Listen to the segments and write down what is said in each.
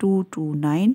229।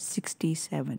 67।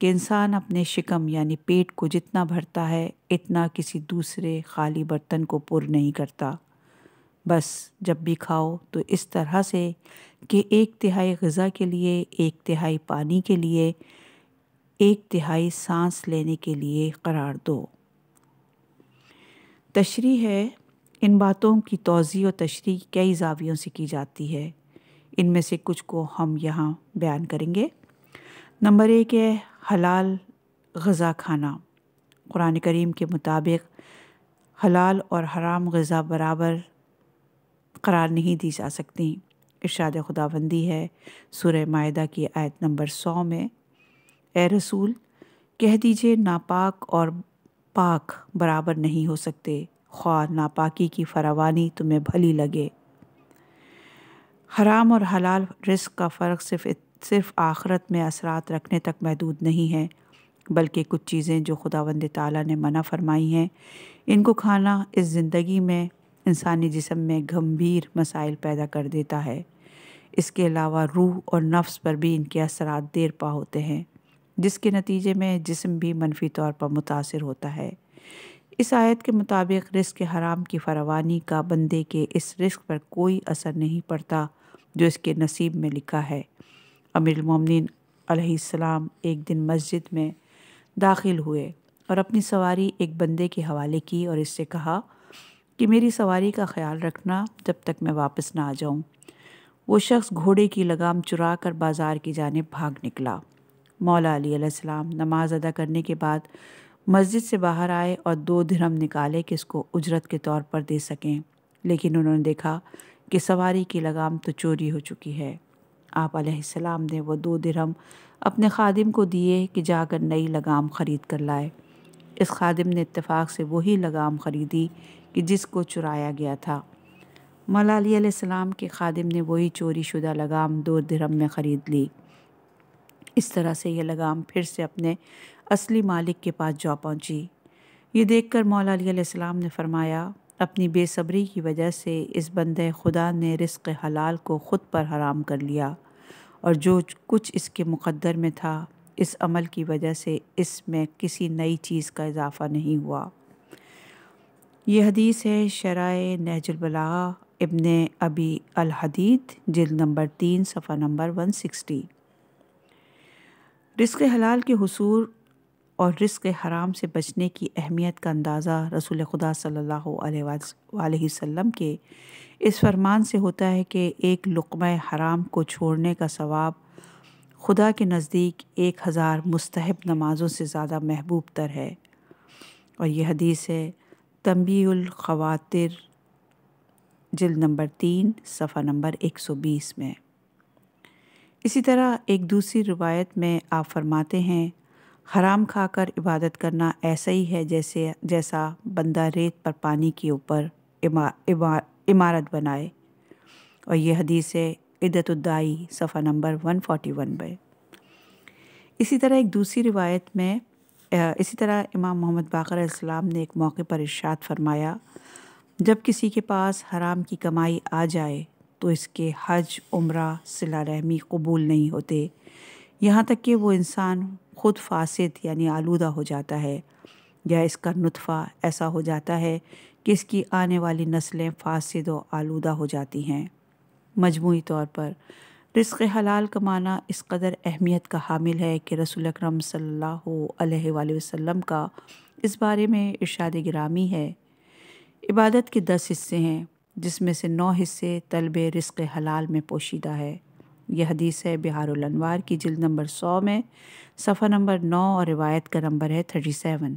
کہ انسان اپنے شکم یعنی پیٹ کو جتنا بھرتا ہے اتنا کسی دوسرے خالی برتن کو پر نہیں کرتا، بس جب بھی کھاؤ تو اس طرح سے کہ 1/3 غذا کے لیے، 1/3 پانی کے لیے، 1/3 سانس لینے کے لیے قرار دو۔ تشریح ہے، ان باتوں کی توضیح و تشریح کئی زاویوں سے کی جاتی ہے، ان میں سے کچھ کو ہم یہاں بیان کریں گے۔ نمبر 1 ہے حلال غذا کھانا۔ قرآن کریم کے مطابق حلال اور حرام غذا برابر قرار نہیں دی جا سکتی۔ ارشاد خداوندی ہے سورہ مائدہ کی آیت نمبر 100 میں، اے رسول کہہ دیجئے ناپاک اور پاک برابر نہیں ہو سکتے، خواہ ناپاکی کی فراوانی تمہیں بھلی لگے۔ حرام اور حلال رزق کا فرق صرف آخرت میں اثرات رکھنے تک محدود نہیں ہے، بلکہ کچھ چیزیں جو خداوند تعالیٰ نے منع فرمائی ہیں، ان کو کھانا اس زندگی میں انسانی جسم میں گھمبیر مسائل پیدا کر دیتا ہے۔ اس کے علاوہ روح اور نفس پر بھی ان کے اثرات دیر پا ہوتے ہیں، جس کے نتیجے میں جسم بھی منفی طور پر متاثر ہوتا ہے۔ اس آیت کے مطابق رزق حرام کی فراوانی کا بندے کے اس رزق پر کوئی اثر نہیں پڑتا جو اس کے نصیب میں لکھا ہے۔ امیر المومنین علیہ السلام ایک دن مسجد میں داخل ہوئے اور اپنی سواری ایک بندے کے حوالے کی اور اس سے کہا کہ میری سواری کا خیال رکھنا جب تک میں واپس نہ آ جاؤں۔ وہ شخص گھوڑے کی لگام چرا کر بازار کی جانب بھاگ نکلا۔ مولا علی علیہ السلام نماز ادا کرنے کے بعد مسجد سے باہر آئے اور 2 درہم نکالے کہ اس کو اجرت کے طور پر دے سکیں، لیکن انہوں نے دیکھا کہ سواری کی لگام تو چوری ہو چکی ہے۔ آپ علیہ السلام نے وہ 2 درہم اپنے خادم کو دیے کہ جا کر نئی لگام خرید کر لائے۔ اس خادم نے اتفاق سے وہی لگام خریدی کہ جس کو چرایا گیا تھا۔ مولا علی علیہ السلام کے خادم نے وہی چوری شدہ لگام 2 درہم میں خرید لی۔ اس طرح سے یہ لگام پھر سے اپنے اصلی مالک کے پاس جا پہنچی۔ یہ دیکھ کر مولا علی علیہ السلام نے فرمایا، اپنی بے صبری کی وجہ سے اس بندے خدا نے رزق حلال کو خود پر حرام کر لیا، اور جو کچھ اس کے مقدر میں تھا اس عمل کی وجہ سے اس میں کسی نئی چیز کا اضافہ نہیں ہوا۔ یہ حدیث ہے شرح نہج البلاغہ ابن ابی الحدید جلد نمبر 3 صفحہ نمبر 160۔ رزق حلال کے حصول اور رزق حرام سے بچنے کی اہمیت کا اندازہ رسول خدا صلی اللہ علیہ وآلہ وسلم کے اس فرمان سے ہوتا ہے کہ ایک لقمہ حرام کو چھوڑنے کا ثواب خدا کے نزدیک 1000 مستحب نمازوں سے زیادہ محبوب تر ہے۔ اور یہ حدیث ہے تنبیہ الخواطر جلد نمبر 3 صفحہ نمبر 120 میں۔ اسی طرح ایک دوسری روایت میں آپ فرماتے ہیں، حرام کھا کر عبادت کرنا ایسا ہی ہے جیسا بندہ ریت پر پانی کے اوپر عمارت بنائے۔ اور یہ حدیث ہے عدت الدائی صفحہ نمبر 141 میں۔ اسی طرح ایک دوسری روایت میں امام محمد باقر علیہ السلام نے ایک موقع پر ارشاد فرمایا، جب کسی کے پاس حرام کی کمائی آ جائے تو اس کے حج، عمرہ، صلہ رحمی قبول نہیں ہوتے، یہاں تک کہ وہ انسان خود فاسد یعنی آلودہ ہو جاتا ہے، یا اس کا نطفہ ایسا ہو جاتا ہے کہ اس کی آنے والی نسلیں فاسد و آلودہ ہو جاتی ہیں۔ مجموعی طور پر رزق حلال کمانا اس قدر اہمیت کا حامل ہے کہ رسول اکرم صلی اللہ علیہ وآلہ وسلم کا اس بارے میں ارشاد گرامی ہے، عبادت کے 10 حصے ہیں جس میں سے 9 حصے طلب رزق حلال میں پوشیدہ ہے۔ یہ حدیث ہے بہار الانوار کی جلد نمبر 100 میں صفحہ نمبر 9 اور روایت کا نمبر ہے 37۔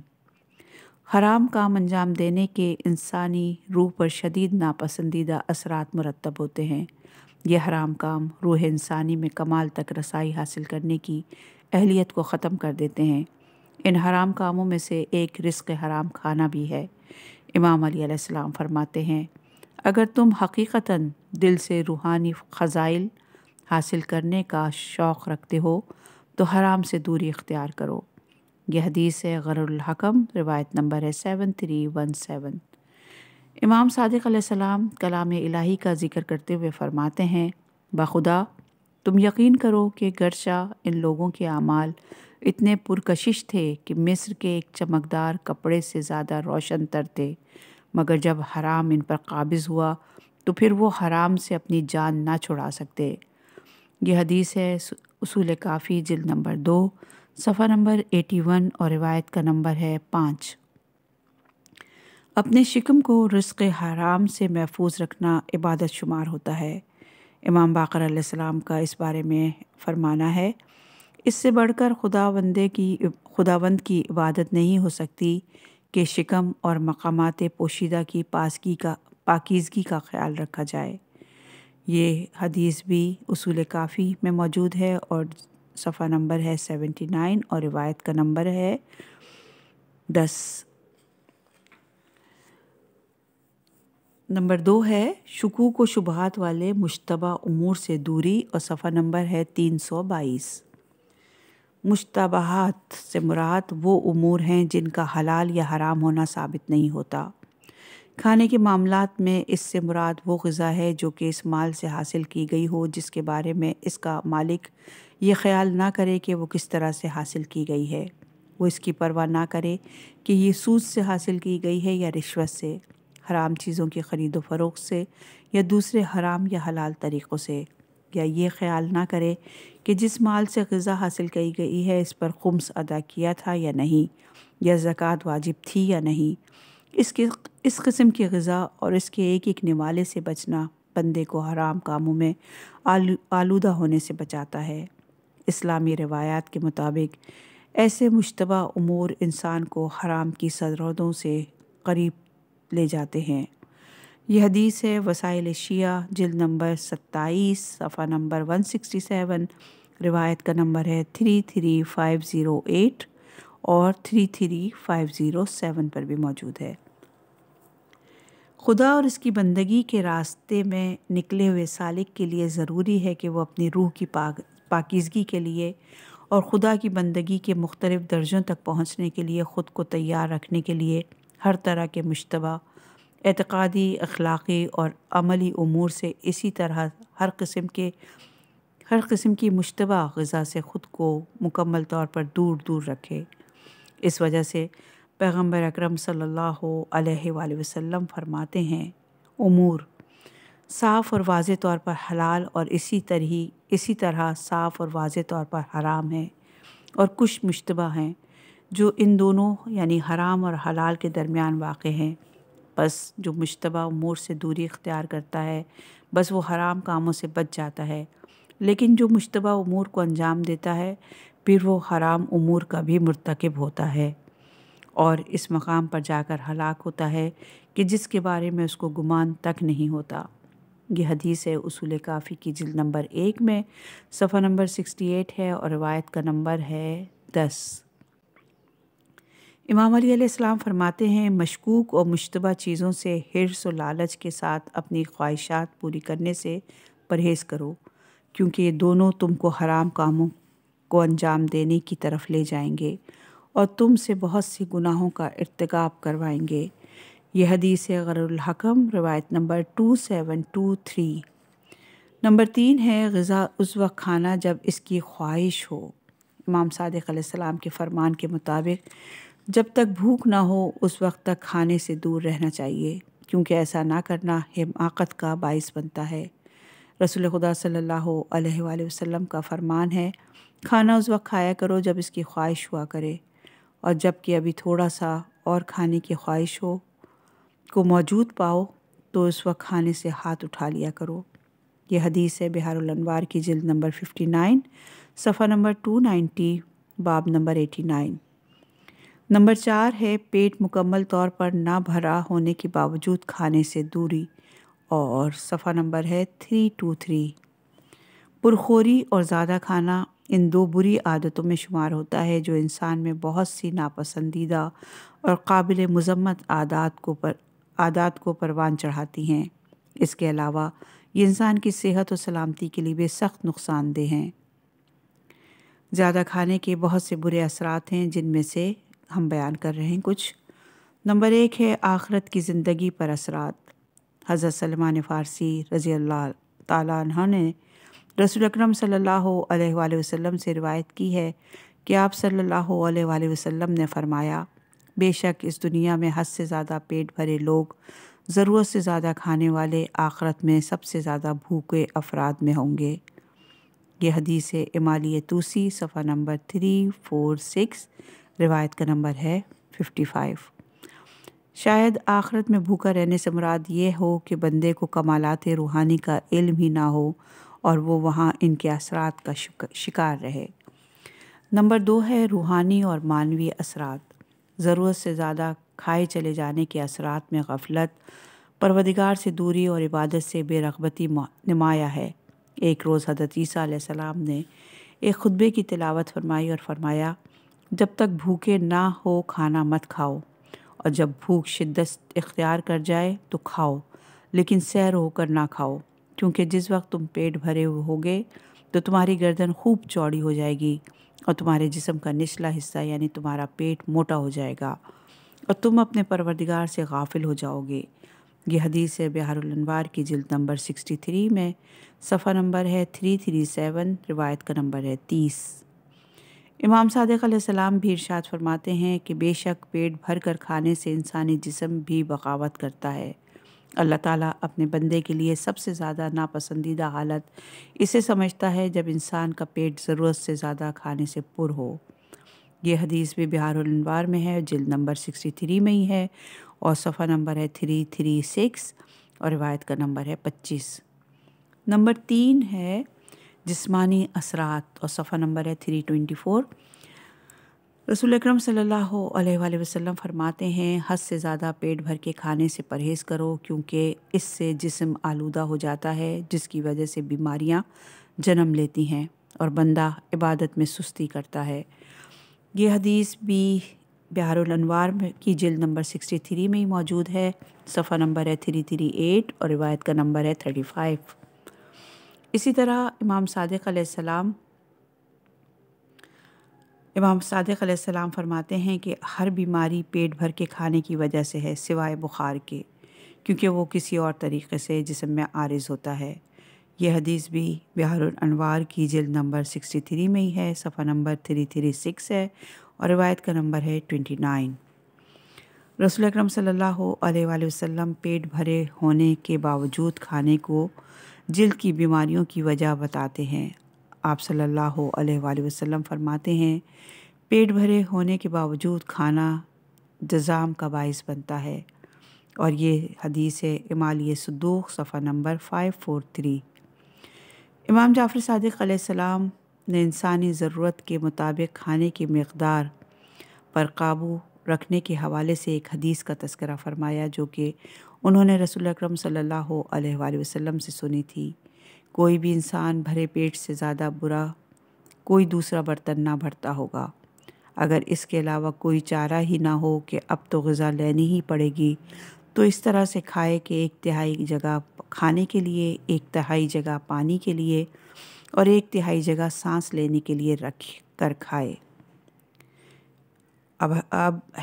حرام کام انجام دینے کے انسانی روح پر شدید ناپسندیدہ اثرات مرتب ہوتے ہیں۔ یہ حرام کام روح انسانی میں کمال تک رسائی حاصل کرنے کی اہلیت کو ختم کر دیتے ہیں۔ ان حرام کاموں میں سے ایک رزق حرام کھانا بھی ہے۔ امام علی علیہ السلام فرماتے ہیں، اگر تم حقیقتاً دل سے روحانی فضائل حاصل کرنے کا شوق رکھتے ہو تو حرام سے دوری اختیار کرو۔ یہ حدیث ہے غر الحکم، روایت نمبر ہے 7317۔ امام صادق علیہ السلام کلام الہی کا ذکر کرتے ہوئے فرماتے ہیں، بخدا تم یقین کرو کہ گرچہ ان لوگوں کے اعمال اتنے پرکشش تھے کہ مصر کے ایک چمکدار کپڑے سے زیادہ روشن تر تھے، مگر جب حرام ان پر قابض ہوا تو پھر وہ حرام سے اپنی جان نہ چھڑا سکتے۔ یہ حدیث ہے اصول کافی جلد نمبر 2 صفحہ نمبر 81 اور روایت کا نمبر ہے 5۔ اپنے شکم کو رزق حرام سے محفوظ رکھنا عبادت شمار ہوتا ہے۔ امام باقر علیہ السلام کا اس بارے میں فرمانا ہے، اس سے بڑھ کر خداوند کی عبادت نہیں ہو سکتی کہ شکم اور مقامات پوشیدہ کی پاکیزگی کا خیال رکھا جائے۔ یہ حدیث بھی اصول کافی میں موجود ہے اور صفحہ نمبر ہے 79 اور روایت کا نمبر ہے 10۔ نمبر 2 ہے شکوک و شبہات والے مشتبہ امور سے دوری اور صفحہ نمبر ہے 322۔ مشتبہات سے مراد وہ امور ہیں جن کا حلال یا حرام ہونا ثابت نہیں ہوتا۔ کھانے کے معاملات میں اس سے مراد وہ غذا ہے جو کہ اس مال سے حاصل کی گئی ہو جس کے بارے میں اس کا مالک یہ خیال نہ کرے کہ وہ کس طرح سے حاصل کی گئی ہے، وہ اس کی پرواہ نہ کرے کہ یہ سود سے حاصل کی گئی ہے یا رشوت سے، حرام چیزوں کی خرید و فروخت سے یا دوسرے حرام یا حلال طریقوں سے، یا یہ خیال نہ کرے کہ جس مال سے غذا حاصل کی گئی ہے اس پر خمس ادا کیا تھا یا نہیں، یا زکوٰۃ واجب تھی یا نہیں۔ اس قسم کی غذا اور اس کے ایک ایک نوالے سے بچنا بندے کو حرام کاموں میں آلودہ ہونے سے بچاتا ہے۔ اسلامی روایات کے مطابق ایسے مشتبہ امور انسان کو حرام کی سرحدوں سے قریب لے جاتے ہیں۔ یہ حدیث ہے وسائل شیعہ جلد نمبر 27 صفحہ نمبر 167، روایت کا نمبر ہے 33508 اور 33507 پر بھی موجود ہے۔ خدا اور اس کی بندگی کے راستے میں نکلے ہوئے سالک کے لیے ضروری ہے کہ وہ اپنی روح کی پاکیزگی کے لیے اور خدا کی بندگی کے مختلف درجوں تک پہنچنے کے لیے خود کو تیار رکھنے کے لیے ہر طرح کے مشتبہ اعتقادی، اخلاقی اور عملی امور سے، اسی طرح ہر قسم کی مشتبہ غذا سے خود کو مکمل طور پر دور دور رکھے۔ اس وجہ سے پیغمبر اکرم صلی اللہ علیہ وآلہ وسلم فرماتے ہیں، امور صاف اور واضح طور پر حلال اور اسی طرح صاف اور واضح طور پر حرام ہیں، اور کچھ مشتبہ ہیں جو ان دونوں یعنی حرام اور حلال کے درمیان واقع ہیں۔ بس جو مشتبہ امور سے دوری اختیار کرتا ہے بس وہ حرام کاموں سے بچ جاتا ہے، لیکن جو مشتبہ امور کو انجام دیتا ہے پھر وہ حرام امور کا بھی مرتکب ہوتا ہے اور اس مقام پر جا کر ہلاک ہوتا ہے کہ جس کے بارے میں اس کو گمان تک نہیں ہوتا۔ یہ حدیث ہے اصول کافی کی جلد نمبر 1 میں صفحہ نمبر 68 ہے اور روایت کا نمبر ہے 10۔ امام علی علیہ السلام فرماتے ہیں، مشکوک اور مشتبہ چیزوں سے حرص و لالچ کے ساتھ اپنی خواہشات پوری کرنے سے پرہیز کرو، کیونکہ یہ دونوں تم کو حرام کاموں کو انجام دینے کی طرف لے جائیں گے اور تم سے بہت سی گناہوں کا ارتکاب کروائیں گے۔ یہ حدیث ہے غر الحکم، روایت نمبر 2723۔ نمبر 3 ہے غذا اس وقت کھانا جب اس کی خواہش ہو۔ امام صادق علیہ السلام کے فرمان کے مطابق جب تک بھوک نہ ہو اس وقت تک کھانے سے دور رہنا چاہیے، کیونکہ ایسا نہ کرنا حماقت کا باعث بنتا ہے۔ رسول خدا صلی اللہ علیہ وآلہ وسلم کا فرمان ہے، کھانا اس وقت کھایا کرو جب اس کی خواہش ہوا کرے، اور جب کہ ابھی تھوڑا سا اور کھانے کی خواہش کو موجود پاؤ تو اس وقت کھانے سے ہاتھ اٹھا لیا کرو۔ یہ حدیث ہے بحار الانوار کی جلد نمبر 59 صفحہ نمبر 290 باب نمبر 89۔ نمبر 4 ہے پیٹ مکمل طور پر نہ بھرا ہونے کے باوجود کھانے سے دوری، اور صفحہ نمبر ہے 323۔ پرخوری اور زیادہ کھانا ان دو بری عادتوں میں شمار ہوتا ہے جو انسان میں بہت سی ناپسندیدہ اور قابل مذمت عادات کو پروان چڑھاتی ہیں۔ اس کے علاوہ یہ انسان کی صحت و سلامتی کے لیے بھی سخت نقصان دہ ہیں۔ زیادہ کھانے کے بہت سے برے اثرات ہیں جن میں سے ہم بیان کر رہے ہیں کچھ۔ نمبر 1 ہے آخرت کی زندگی پر اثرات۔ حضرت سلمان فارسی رضی اللہ تعالیٰ عنہ نے رسول اکرم صلی اللہ علیہ وآلہ وسلم سے روایت کی ہے کہ آپ صلی اللہ علیہ وآلہ وسلم نے فرمایا، بے شک اس دنیا میں حد سے زیادہ پیٹ بھرے لوگ ضرورت سے زیادہ کھانے والے آخرت میں سب سے زیادہ بھوکے افراد میں ہوں گے۔ یہ حدیث ہے امالی توسی صفحہ نمبر 346، روایت کا نمبر ہے 55۔ شاید آخرت میں بھوکا رہنے سے مراد یہ ہو کہ بندے کو کمالات روحانی کا علم ہی نہ ہو اور وہ وہاں ان کے اثرات کا شکار رہے۔ نمبر 2 ہے روحانی اور معنوی اثرات۔ ضرورت سے زیادہ کھائے چلے جانے کے اثرات میں غفلت، پروردگار سے دوری اور عبادت سے بے رغبتی نمایاں ہے۔ ایک روز حضرت عیسیٰ علیہ السلام نے ایک خطبے کی تلاوت فرمائی اور فرمایا، جب تک بھوکے نہ ہو کھانا مت کھاؤ، اور جب بھوک شدت اختیار کر جائے تو کھاؤ، لیکن سیر ہو کر نہ کھاؤ، کیونکہ جس وقت تم پیٹ بھرے ہوگے تو تمہاری گردن خوب چوڑی ہو جائے گی اور تمہارے جسم کا نچلا حصہ یعنی تمہارا پیٹ موٹا ہو جائے گا اور تم اپنے پروردگار سے غافل ہو جاؤ گے۔ یہ حدیث ہے بحار الانوار کی جلد نمبر 63 میں، صفحہ نمبر ہے 337، روایت کا نمبر ہے 30۔ امام صادق علیہ السلام بھی ارشاد فرماتے ہیں کہ بے شک پیٹ بھر کر کھانے سے انسانی جسم بھی بغاوت کرتا ہے۔ اللہ تعالیٰ اپنے بندے کے لیے سب سے زیادہ ناپسندیدہ حالت اسے سمجھتا ہے جب انسان کا پیٹ ضرورت سے زیادہ کھانے سے پر ہو۔ یہ حدیث بھی بحار الانوار میں ہے، جلد نمبر 63 میں ہی ہے اور صفحہ نمبر ہے 336 اور روایت کا نمبر ہے 25۔ نمبر 3 ہے جسمانی اثرات اور صفحہ نمبر ہے 324۔ رسول اکرم صلی اللہ علیہ وآلہ وسلم فرماتے ہیں، حد سے زیادہ پیٹ بھر کے کھانے سے پرہیز کرو، کیونکہ اس سے جسم آلودہ ہو جاتا ہے، جس کی وجہ سے بیماریاں جنم لیتی ہیں اور بندہ عبادت میں سستی کرتا ہے۔ یہ حدیث بھی بحار الانوار کی جلد نمبر 63 میں ہی موجود ہے، صفحہ نمبر ہے 338 اور روایت کا نمبر ہے 35۔ اسی طرح امام صادق علیہ السلام فرماتے ہیں کہ ہر بیماری پیٹ بھر کے کھانے کی وجہ سے ہے سوائے بخار کے، کیونکہ وہ کسی اور طریقے سے جسم میں عارض ہوتا ہے۔ یہ حدیث بھی بحار الانوار کی جلد نمبر 63 میں ہی ہے، صفحہ نمبر 336 ہے اور روایت کا نمبر ہے 29۔ رسول اکرم صلی اللہ علیہ وآلہ وسلم پیٹ بھرے ہونے کے باوجود کھانے کو جلد کی بیماریوں کی وجہ بتاتے ہیں۔ آپ صلی اللہ علیہ وآلہ وسلم فرماتے ہیں، پیٹ بھرے ہونے کے باوجود کھانا جزام کا باعث بنتا ہے، اور یہ حدیث ہے امالی صدوق صفحہ نمبر 543۔ امام جعفر صادق علیہ السلام نے انسانی ضرورت کے مطابق کھانے کی مقدار پر قابو رکھنے کے حوالے سے ایک حدیث کا تذکرہ فرمایا، جو کہ انہوں نے رسول اکرم صلی اللہ علیہ وآلہ وسلم سے سنی تھی۔ کوئی بھی انسان بھرے پیٹ سے زیادہ برا کوئی دوسرا برتن نہ بھرتا ہوگا، اگر اس کے علاوہ کوئی چارہ ہی نہ ہو کہ اب تو غذا لینی ہی پڑے گی، تو اس طرح سے کھائے کہ 1/3 جگہ کھانے کے لیے، 1/3 جگہ پانی کے لیے اور 1/3 جگہ سانس لینے کے لیے رکھ کر کھائے۔ اب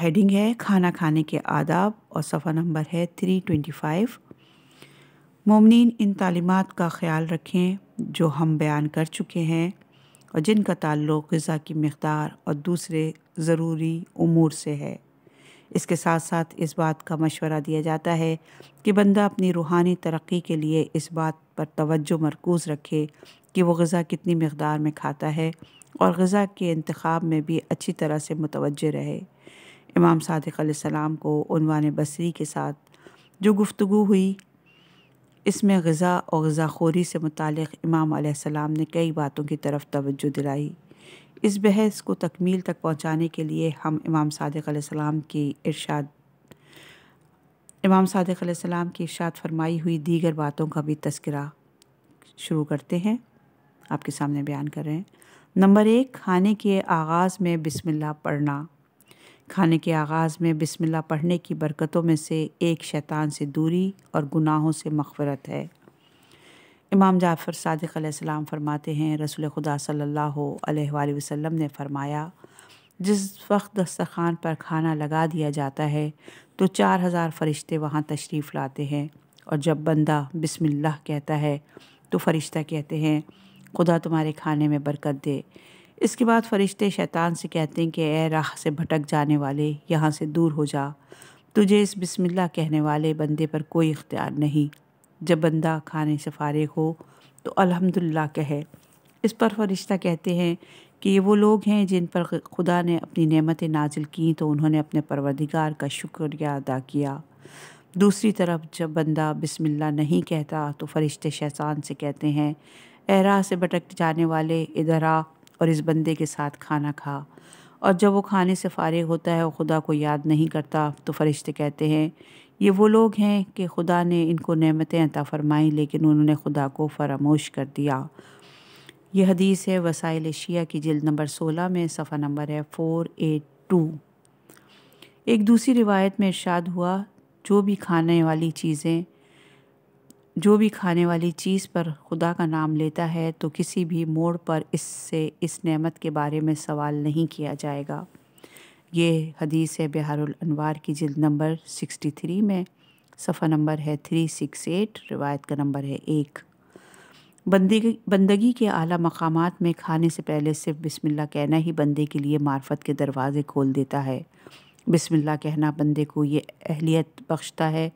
ہیڈنگ ہے کھانا کھانے کے آداب اور صفحہ نمبر ہے 325۔ مومنین ان تعلیمات کا خیال رکھیں جو ہم بیان کر چکے ہیں اور جن کا تعلق غذا کی مقدار اور دوسرے ضروری امور سے ہے۔ اس کے ساتھ ساتھ اس بات کا مشورہ دیا جاتا ہے کہ بندہ اپنی روحانی ترقی کے لیے اس بات پر توجہ مرکوز رکھے کہ وہ غذا کتنی مقدار میں کھاتا ہے اور غذا کے انتخاب میں بھی اچھی طرح سے متوجہ رہے۔ امام صادق علیہ السلام کو عنوان بصری کے ساتھ جو گفتگو ہوئی، اس میں غذا اور غذا خوری سے متعلق امام علیہ السلام نے کئی باتوں کی طرف توجہ دلائی۔ اس بحث کو تکمیل تک پہنچانے کے لیے ہم امام صادق علیہ السلام کی ارشاد فرمائی ہوئی دیگر باتوں کا بھی تذکرہ شروع کرتے ہیں، آپ کے سامنے بیان کر رہے ہیں۔ نمبر 1، کھانے کے آغاز میں بسم اللہ پڑھنا۔ کھانے کے آغاز میں بسم اللہ پڑھنے کی برکتوں میں سے ایک شیطان سے دوری اور گناہوں سے مغفرت ہے۔ امام جعفر صادق علیہ السلام فرماتے ہیں، رسول خدا صلی اللہ علیہ وآلہ وسلم نے فرمایا، جس وقت دسترخوان پر کھانا لگا دیا جاتا ہے تو 4000 فرشتے وہاں تشریف لاتے ہیں، اور جب بندہ بسم اللہ کہتا ہے تو فرشتہ کہتے ہیں، خدا تمہارے کھانے میں برکت دے۔ اس کے بعد فرشتے شیطان سے کہتے ہیں کہ اے راہ سے بھٹک جانے والے، یہاں سے دور ہو جا، تجھے اس بسم اللہ کہنے والے بندے پر کوئی اختیار نہیں۔ جب بندہ کھانے سے فارغ ہو تو الحمدللہ کہے۔ اس پر فرشتہ کہتے ہیں کہ یہ وہ لوگ ہیں جن پر خدا نے اپنی نعمتیں نازل کیں تو انہوں نے اپنے پروردگار کا شکریہ ادا کیا۔ دوسری طرف جب بندہ بسم اللہ نہیں کہتا تو فرشتے شیطان سے کہتے ہیں اے راہ سے بھٹک جانے والے، ادھر آ اور اس بندے کے ساتھ کھانا کھا۔ اور جب وہ کھانے سے فارغ ہوتا ہے اور خدا کو یاد نہیں کرتا تو فرشتے کہتے ہیں یہ وہ لوگ ہیں کہ خدا نے ان کو نعمتیں عطا فرمائیں لیکن انہوں نے خدا کو فراموش کر دیا۔ یہ حدیث ہے وسائل شیعہ کی جلد نمبر 16 میں، صفحہ نمبر ہے 482۔ ایک دوسری روایت میں ارشاد ہوا جو بھی کھانے والی چیز پر خدا کا نام لیتا ہے تو کسی بھی موڑ پر اس سے اس نعمت کے بارے میں سوال نہیں کیا جائے گا۔ یہ حدیث ہے بحار الانوار کی جلد نمبر 63 میں، صفحہ نمبر ہے 368، روایت کا نمبر ہے 1۔ بندگی کے اعلیٰ مقامات میں کھانے سے پہلے صرف بسم اللہ کہنا ہی بندے کے لیے معرفت کے دروازے کھول دیتا ہے۔ بسم اللہ کہنا بندے کو یہ اہلیت بخشتا ہے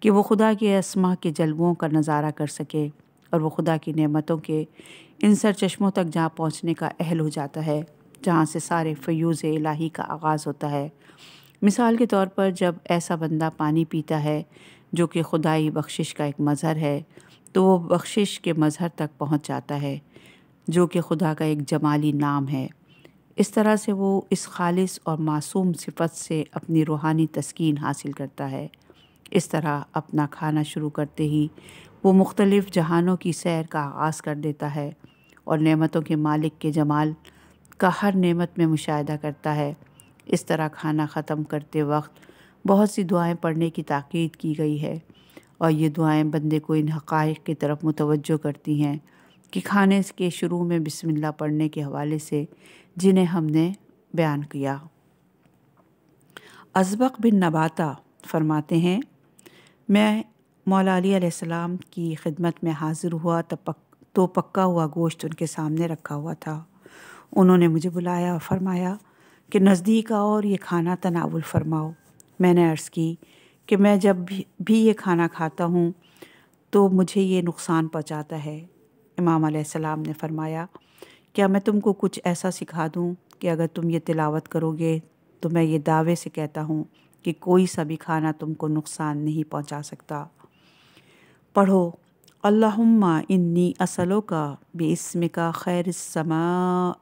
کہ وہ خدا کے اسماء کے جلووں کا نظارہ کر سکے اور وہ خدا کی نعمتوں کے ان سرچشموں تک جہاں پہنچنے کا اہل ہو جاتا ہے جہاں سے سارے فیوز الہی کا آغاز ہوتا ہے۔ مثال کے طور پر جب ایسا بندہ پانی پیتا ہے جو کہ خدائی بخشش کا ایک مظہر ہے تو وہ بخشش کے مظہر تک پہنچ جاتا ہے جو کہ خدا کا ایک جمالی نام ہے۔ اس طرح سے وہ اس خالص اور معصوم صفت سے اپنی روحانی تسکین حاصل کرتا ہے۔ اس طرح اپنا کھانا شروع کرتے ہی وہ مختلف جہانوں کی سیر کا آغاز کر دیتا ہے اور نعمتوں کے مالک کے جمال کا ہر نعمت میں مشاہدہ کرتا ہے۔ اس طرح کھانا ختم کرتے وقت بہت سی دعائیں پڑھنے کی تاکید کی گئی ہے اور یہ دعائیں بندے کو ان حقائق کی طرف متوجہ کرتی ہیں کہ کھانے کے شروع میں بسم اللہ پڑھنے کے حوالے سے جنہیں ہم نے بیان کیا۔ ازبق بن نباتہ فرماتے ہیں میں مولا علی علیہ السلام کی خدمت میں حاضر ہوا تو پکا ہوا گوشت ان کے سامنے رکھا ہوا تھا۔ انہوں نے مجھے بلایا اور فرمایا کہ نزدیک آؤ اور یہ کھانا تناول فرماؤ۔ میں نے عرض کی کہ میں جب بھی یہ کھانا کھاتا ہوں تو مجھے یہ نقصان پہنچاتا ہے۔ امام علیہ السلام نے فرمایا کیا میں تم کو کچھ ایسا سکھا دوں کہ اگر تم یہ تلاوت کرو گے تو میں یہ دعوے سے کہتا ہوں کہ کوئی سا بھی کھانا تم کو نقصان نہیں پہنچا سکتا۔ پڑھو اللہم انی اسألک باسمک خیر السماء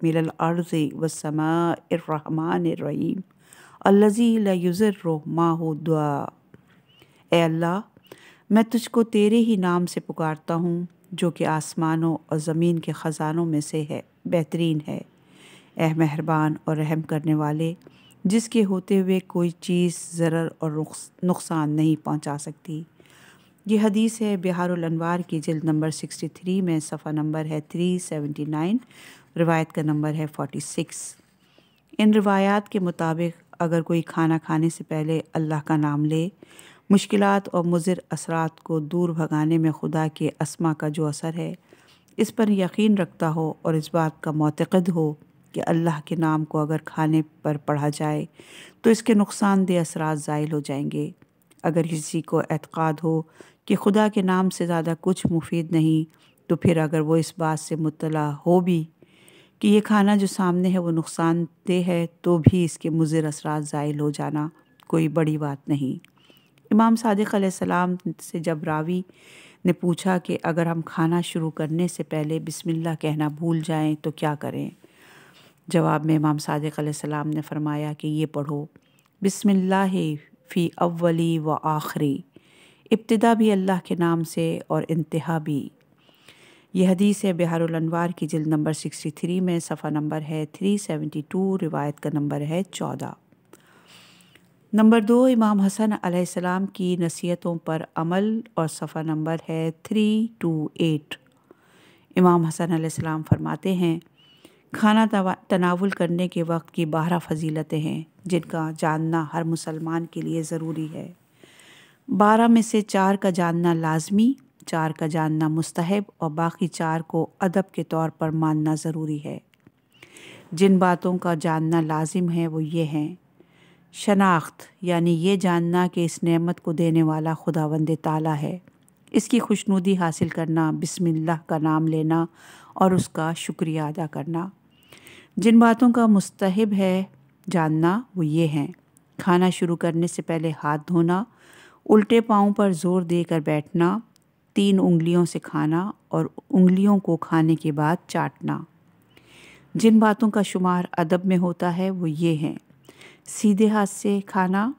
من الارض والسماء الرحمن الرحیم الذی لا یضر ماہ دعاء۔ اے اللہ میں تجھ کو تیرے ہی نام سے پکارتا ہوں جو کہ آسمانوں اور زمین کے خزانوں میں سے ہے بہترین ہے۔ اے مہربان اور رحم کرنے والے جس کے ہوتے ہوئے کوئی چیز ضرر اور نقصان نہیں پہنچا سکتی۔ یہ حدیث ہے بحار الانوار کی جلد نمبر 63 میں، صفحہ نمبر ہے 379، روایت کا نمبر ہے 46۔ ان روایات کے مطابق اگر کوئی کھانا کھانے سے پہلے اللہ کا نام لے، مشکلات اور مضر اثرات کو دور بھگانے میں خدا کے اسماء کا جو اثر ہے اس پر یقین رکھتا ہو اور اس بات کا معتقد ہو کہ اللہ کے نام کو اگر کھانے پر پڑھا جائے تو اس کے نقصان دہ اثرات زائل ہو جائیں گے۔ اگر کسی کو اعتقاد ہو کہ خدا کے نام سے زیادہ کچھ مفید نہیں تو پھر اگر وہ اس بات سے مطلع ہو بھی کہ یہ کھانا جو سامنے ہے وہ نقصان دہ ہے تو بھی اس کے مضر اثرات زائل ہو جانا کوئی بڑی بات نہیں۔ امام صادق علیہ السلام سے جب راوی نے پوچھا کہ اگر ہم کھانا شروع کرنے سے پہلے بسم اللہ کہنا بھول جائیں تو کیا کریں؟ جواب میں امام صادق علیہ السلام نے فرمایا کہ یہ پڑھو بسم اللہ فی اولی و آخری، ابتدا بھی اللہ کے نام سے اور انتہا بھی۔ یہ حدیث ہے بحار الانوار کی جلد نمبر 63 میں، صفحہ نمبر ہے 372، روایت کا نمبر ہے 14۔ نمبر 2 امام حسن علیہ السلام کی نصیحتوں پر عمل اور صفحہ نمبر ہے 328۔ امام حسن علیہ السلام فرماتے ہیں کھانا تناول کرنے کے وقت کی 12 فضیلتیں ہیں جن کا جاننا ہر مسلمان کے لیے ضروری ہے۔ 12 میں سے 4 کا جاننا لازمی، 4 کا جاننا مستحب اور باقی 4 کو ادب کے طور پر ماننا ضروری ہے۔ جن باتوں کا جاننا لازم ہے وہ یہ ہیں: شناخت یعنی یہ جاننا کہ اس نعمت کو دینے والا خداوند تعالیٰ ہے، اس کی خوشنودی حاصل کرنا، بسم اللہ کا نام لینا اور اس کا شکریہ ادا کرنا۔ جن باتوں کا مستحب ہے جاننا وہ یہ ہیں: کھانا شروع کرنے سے پہلے ہاتھ دھونا، الٹے پاؤں پر زور دے کر بیٹھنا، 3 انگلیوں سے کھانا اور انگلیوں کو کھانے کے بعد چاٹنا۔ جن باتوں کا شمار ادب میں ہوتا ہے وہ یہ ہیں: سیدھے ہاتھ سے کھانا،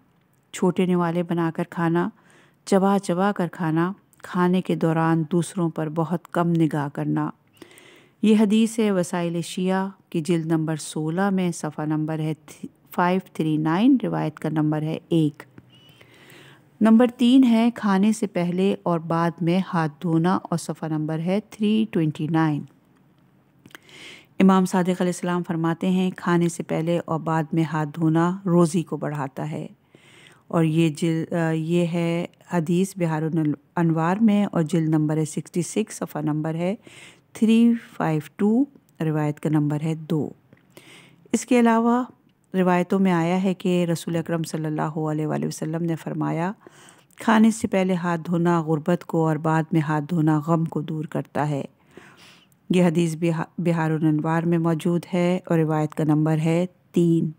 چھوٹے نوالے بنا کر کھانا، چبا چبا کر کھانا، کھانے کے دوران دوسروں پر بہت کم نگاہ کرنا۔ یہ حدیث ہے وسائل شیعہ کی جلد نمبر 16 میں، صفحہ نمبر ہے 539، روایت کا نمبر ہے 1۔ نمبر 3 ہے کھانے سے پہلے اور بعد میں ہاتھ دھونا اور صفحہ نمبر ہے 329۔ امام صادق علیہ السلام فرماتے ہیں کھانے سے پہلے اور بعد میں ہاتھ دھونا روزی کو بڑھاتا ہے، اور یہ ہے حدیث بہار الانوار میں اور جلد نمبر ہے 66، صفحہ نمبر ہے 352، روایت کا نمبر ہے 2۔ اس کے علاوہ روایتوں میں آیا ہے کہ رسول اکرم صلی اللہ علیہ وآلہ وسلم نے فرمایا کھانے سے پہلے ہاتھ دھونا غربت کو اور بعد میں ہاتھ دھونا غم کو دور کرتا ہے۔ یہ حدیث بہار الانوار میں موجود ہے اور روایت کا نمبر ہے 3۔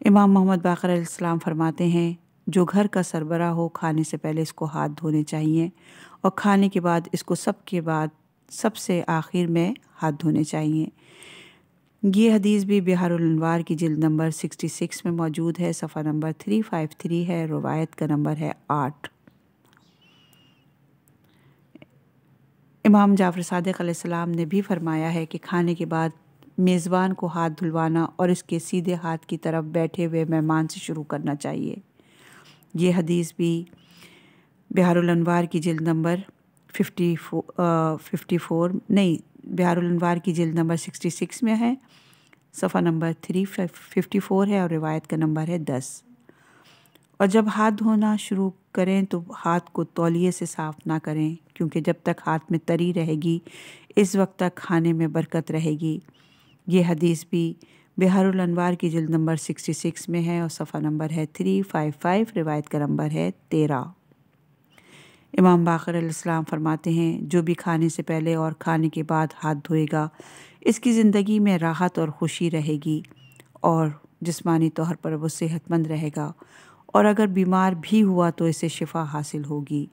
امام محمد باقر علیہ السلام فرماتے ہیں جو گھر کا سربراہ ہو کھانے سے پہلے اس کو ہاتھ دھونے چاہیے اور کھانے کے بعد اس کو سب سے آخر میں ہاتھ دھونے چاہیے۔ یہ حدیث بھی بہار الانوار کی جلد نمبر 66 میں موجود ہے، صفحہ نمبر 353 ہے، روایت کا نمبر ہے 8۔ امام جعفر صادق علیہ السلام نے بھی فرمایا ہے کہ کھانے کے بعد میزبان کو ہاتھ دھلوانا اور اس کے سیدھے ہاتھ کی طرف بیٹھے ہوئے مہمان سے شروع کرنا چاہیے۔ یہ حدیث بھی بہار الانوار کی جلد نمبر بہار الانوار کی جلد نمبر 66 میں ہے، صفحہ نمبر 354 ہے اور روایت کا نمبر ہے 10۔ اور جب ہاتھ دھونا شروع کریں تو ہاتھ کو تولیے سے صاف نہ کریں، کیونکہ جب تک ہاتھ میں تری رہے گی اس وقت تک کھانے میں برکت رہے گی۔ یہ حدیث بھی بہار الانوار کی جلد نمبر 66 میں ہے اور صفحہ نمبر ہے 355، روایت کا نمبر ہے 13۔ امام باقر علیہ السلام فرماتے ہیں جو بھی کھانے سے پہلے اور کھانے کے بعد ہاتھ دھوئے گا اس کی زندگی میں راحت اور خوشی رہے گی اور جسمانی طور پر وہ صحت مند رہے گا، اور اگر بیمار بھی ہوا تو اسے شفا حاصل ہوگی۔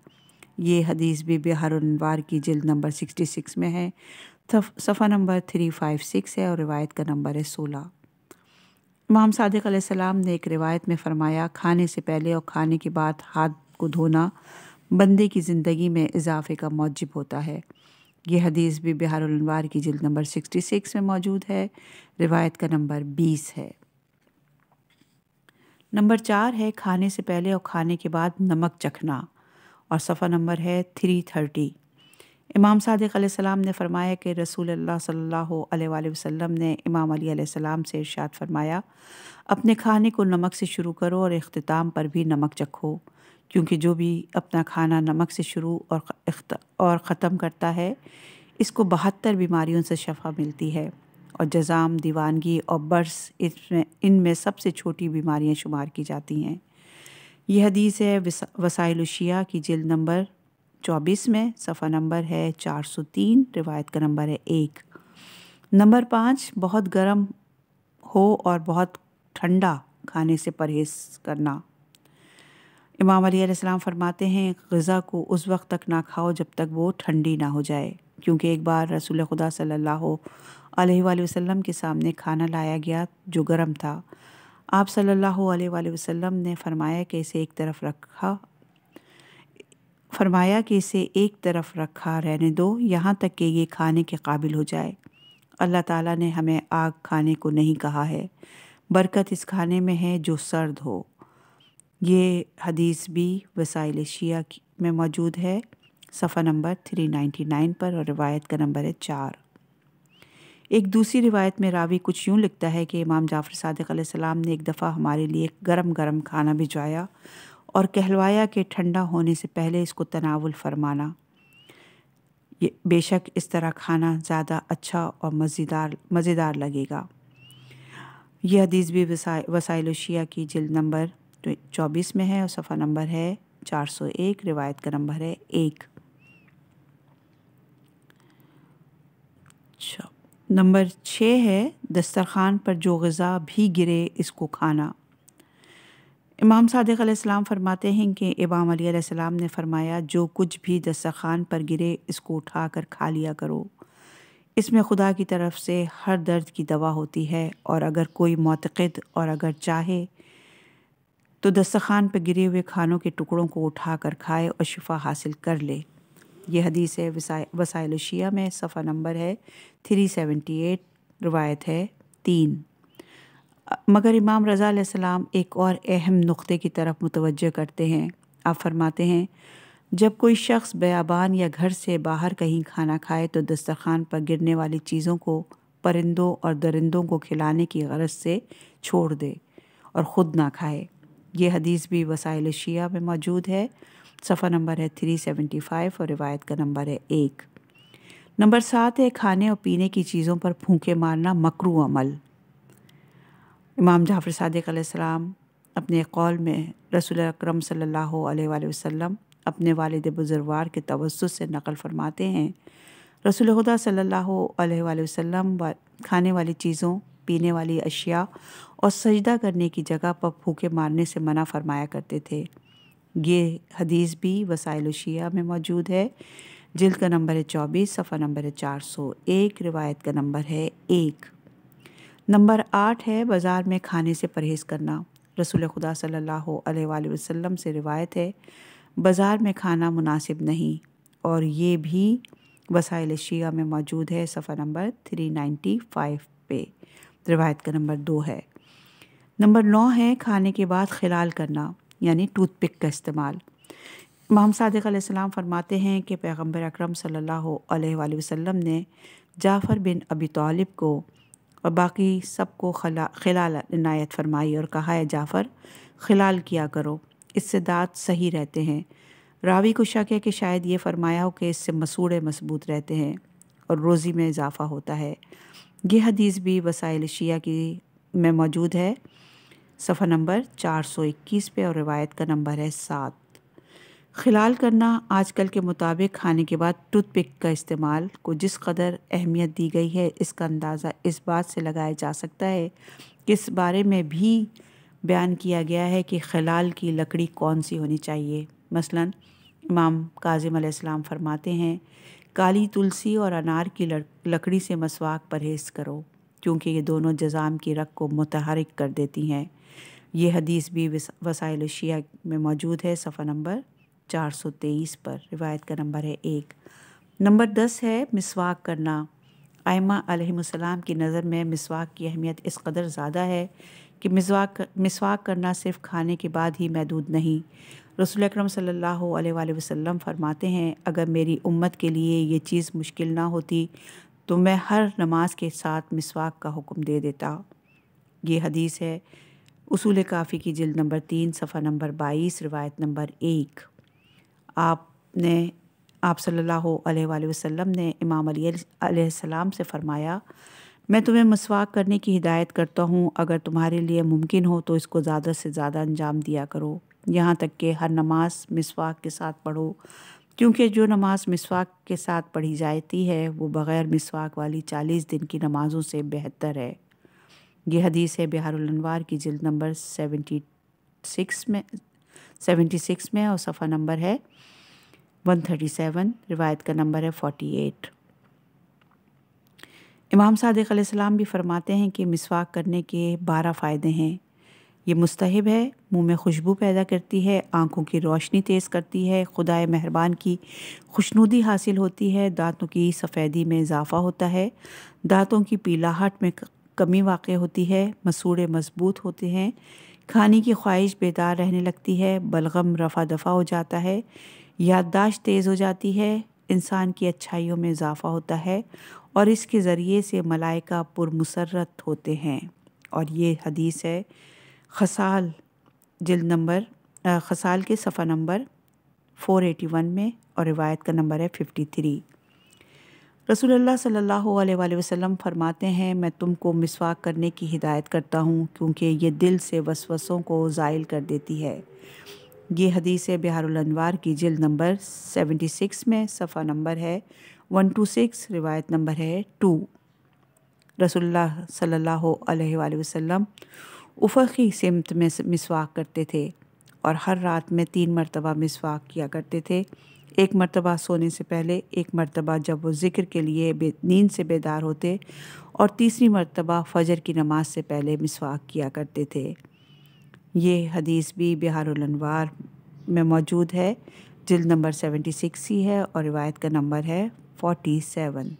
یہ حدیث بھی بہار الانوار کی جلد نمبر 66 میں ہے، صفحہ نمبر 356 ہے اور روایت کا نمبر ہے 16۔ امام صادق علیہ السلام نے ایک روایت میں فرمایا کھانے سے پہلے اور کھانے کے بعد ہاتھ کو دھونا بندے کی زندگی میں اضافے کا موجب ہوتا ہے۔ یہ حدیث بھی بہار الانوار کی جلد نمبر 66 میں موجود ہے، روایت کا نمبر 20 ہے۔ نمبر 4 ہے کھانے سے پہلے اور کھانے کے بعد نمک چکھنا، اور صفحہ نمبر ہے 330۔ امام صادق علیہ السلام نے فرمایا کہ رسول اللہ صلی اللہ علیہ وآلہ وسلم نے امام علی علیہ السلام سے ارشاد فرمایا اپنے کھانے کو نمک سے شروع کرو اور اختتام پر بھی نمک چکھو، کیونکہ جو بھی اپنا کھانا نمک سے شروع اور ختم کرتا ہے اس کو 72 بیماریوں سے شفا ملتی ہے، اور جزام، دیوانگی اور برس ان میں سب سے چھوٹی بیماریاں شمار کی جاتی ہیں۔ یہ حدیث ہے وسائل الشیعہ کی جلد نمبر 24 میں، صفحہ نمبر ہے 403، روایت کا نمبر ہے 1۔ نمبر 5 بہت گرم ہو اور بہت ٹھنڈا کھانے سے پرہیز کرنا۔ امام علی علیہ السلام فرماتے ہیں غذا کو اس وقت تک نہ کھاؤ جب تک وہ ٹھنڈی نہ ہو جائے، کیونکہ ایک بار رسول خدا صلی اللہ علیہ وآلہ وسلم کے سامنے کھانا لایا گیا جو گرم تھا۔ آپ صلی اللہ علیہ وآلہ وسلم نے فرمایا کہ اسے ایک طرف رکھا رہنے دو یہاں تک کہ یہ کھانے کے قابل ہو جائے۔ اللہ تعالیٰ نے ہمیں آگ کھانے کو نہیں کہا ہے، برکت اس کھانے میں ہے جو سرد ہو۔ یہ حدیث بھی وسائل شیعہ میں موجود ہے، صفحہ نمبر 399 پر اور روایت کا نمبر ہے 4۔ ایک دوسری روایت میں راوی کچھ یوں لکھتا ہے کہ امام جعفر صادق علیہ السلام نے ایک دفعہ ہمارے لیے گرم گرم کھانا بھجوایا اور کہلوایا کہ ٹھنڈا ہونے سے پہلے اس کو تناول فرمانا۔ یہ بے شک اس طرح کھانا زیادہ اچھا اور مزیدار لگے گا۔ یہ حدیث بھی وسائل الشیعہ کی جلد نمبر 24 میں ہے اور صفحہ نمبر ہے 401، روایت کا نمبر ہے 1۔ نمبر 6 ہے دسترخوان پر جو غذا بھی گرے اس کو کھانا۔ امام صادق علیہ السلام فرماتے ہیں کہ امام علی علیہ السلام نے فرمایا، جو کچھ بھی دسترخوان پر گرے اس کو اٹھا کر کھا لیا کرو، اس میں خدا کی طرف سے ہر درد کی دوا ہوتی ہے، اور اگر کوئی معتقد اور اگر چاہے تو دسترخوان پر گرے ہوئے کھانوں کے ٹکڑوں کو اٹھا کر کھائے اور شفا حاصل کر لے۔ یہ حدیث ہے وسائل الشیعہ میں، صفحہ نمبر ہے 378، روایت ہے 3۔ مگر امام رضا علیہ السلام ایک اور اہم نقطے کی طرف متوجہ کرتے ہیں۔ آپ فرماتے ہیں، جب کوئی شخص بیابان یا گھر سے باہر کہیں کھانا کھائے تو دسترخوان پر گرنے والی چیزوں کو پرندوں اور درندوں کو کھلانے کی غرض سے چھوڑ دے اور خود نہ کھائے۔ یہ حدیث بھی وسائل الشیعہ میں موجود ہے، صفحہ نمبر ہے 375 اور روایت کا نمبر ہے 1۔ نمبر 7 ہے کھانے اور پینے کی چیزوں پر پھونکے مارنا مکروہ عمل۔ امام جعفر صادق علیہ السلام اپنے قول میں رسول اکرم صلی اللہ علیہ وآلہ وسلم اپنے والد بزرگوار کے توسط سے نقل فرماتے ہیں، رسول خدا صلی اللہ علیہ وآلہ وسلم کھانے والی چیزوں، پینے والی اشیاء اور سجدہ کرنے کی جگہ پر پھونکے مارنے سے منع فرمایا کرتے تھے۔ یہ حدیث بھی وسائل الشیعہ میں موجود ہے، جلد کا نمبر ہے 24، صفحہ نمبر ہے 401، روایت کا نمبر ہے 1۔ نمبر 8 ہے بازار میں کھانے سے پرہیز کرنا۔ رسول خدا صلی اللہ علیہ وآلہ وسلم سے روایت ہے، بازار میں کھانا مناسب نہیں، اور یہ بھی وسائل الشیعہ میں موجود ہے، صفحہ نمبر 395 پہ، روایت کا نمبر 2 ہے۔ نمبر 9 ہے کھانے کے بعد خلال کرنا، یعنی ٹوتھ پک کا استعمال۔ امام صادق علیہ السلام فرماتے ہیں کہ پیغمبر اکرم صلی اللہ علیہ وآلہ وسلم نے جعفر بن ابی طالب کو اور باقی سب کو خلال عنایت فرمائی اور کہا، ہے جعفر خلال کیا کرو، اس سے دانت صحیح رہتے ہیں۔ راوی کو شک ہے کہ شاید یہ فرمایا ہو کہ اس سے مسوڑے مضبوط رہتے ہیں اور روزی میں اضافہ ہوتا ہے۔ یہ حدیث بھی وسائل شیعہ کی میں موجود ہے، صفحہ نمبر 421 پہ، اور روایت کا نمبر ہے 7۔ خلال کرنا آج کل کے مطابق کھانے کے بعد ٹوتھ پک کا استعمال کو جس قدر اہمیت دی گئی ہے، اس کا اندازہ اس بات سے لگایا جا سکتا ہے کہ اس بارے میں بھی بیان کیا گیا ہے کہ خلال کی لکڑی کون سی ہونی چاہیے۔ مثلاً امام کاظم علیہ السلام فرماتے ہیں، کالی تلسی اور انار کی لکڑی سے مسواک پرہیز کرو، کیونکہ یہ دونوں جذام کی رگ کو متحرک کر دیتی ہیں۔ یہ حدیث بھی وسائل الشیعہ میں موجود ہے، صفحہ نمبر 423 پر، روایت کا نمبر ہے 1۔ نمبر 10 ہے مسواک کرنا۔ ائمہ علیہم السلام کی نظر میں مسواک کی اہمیت اس قدر زیادہ ہے کہ مسواک کرنا صرف کھانے کے بعد ہی محدود نہیں۔ رسول اکرم صلی اللہ علیہ وآلہ وسلم فرماتے ہیں، اگر میری امت کے لیے یہ چیز مشکل نہ ہوتی تو میں ہر نماز کے ساتھ مسواک کا حکم دے دیتا۔ یہ حدیث ہے اصول کافی کی جلد نمبر 3، صفحہ نمبر 22، روایت نمبر 1۔ آپ صلی اللہ علیہ وآلہ وسلم نے امام علی علیہ السلام سے فرمایا، میں تمہیں مسواک کرنے کی ہدایت کرتا ہوں، اگر تمہارے لیے ممکن ہو تو اس کو زیادہ سے زیادہ انجام دیا کرو، یہاں تک کہ ہر نماز مسواک کے ساتھ پڑھو، کیونکہ جو نماز مسواک کے ساتھ پڑھی جاتی ہے وہ بغیر مسواک والی 40 دن کی نمازوں سے بہتر ہے۔ یہ حدیث ہے بحار الانوار کی جلد نمبر 76 میں اور صفحہ نمبر ہے 137، روایت کا نمبر ہے 48۔ امام صادق علیہ السلام بھی فرماتے ہیں کہ مسواک کرنے کے 12 فائدے ہیں۔ یہ مستحب ہے، منہ میں خوشبو پیدا کرتی ہے، آنکھوں کی روشنی تیز کرتی ہے، خدائے مہربان کی خوشنودی حاصل ہوتی ہے، دانتوں کی سفیدی میں اضافہ ہوتا ہے، دانتوں کی پیلاہٹ میں کمی واقع ہوتی ہے، مسوڑے مضبوط ہوتے ہیں، کھانے کی خواہش بیدار رہنے لگتی ہے، بلغم رفع دفع ہو جاتا ہے، یادداشت تیز ہو جاتی ہے، انسان کی اچھائیوں میں اضافہ ہوتا ہے، اور اس کے ذریعے سے ملائکہ پرمسرت ہوتے ہیں۔ اور یہ حدیث ہے خصال خصال کے صفحہ نمبر 481 میں، اور روایت کا نمبر ہے 53۔ رسول اللہ صلی اللہ علیہ وآلہ وسلم فرماتے ہیں میں تم کو مسواک کرنے کی ہدایت کرتا ہوں کیونکہ یہ دل سے وسوسوں کو زائل کر دیتی ہے۔ یہ حدیث بحار الانوار کی جلد نمبر 76 میں صفحہ نمبر ہے 126، روایت نمبر ہے 2۔ رسول اللہ صلی اللہ علیہ وآلہ وسلم افقی سمت میں مسواک کرتے تھے اور ہر رات میں 3 مرتبہ مسواک کیا کرتے تھے، ایک مرتبہ سونے سے پہلے، ایک مرتبہ جب وہ ذکر کے لیے نیند سے بیدار ہوتے، اور تیسری مرتبہ فجر کی نماز سے پہلے مسواک کیا کرتے تھے۔ یہ حدیث بھی بحار الانوار میں موجود ہے، جلد نمبر 76 ہی ہے اور روایت کا نمبر ہے 47۔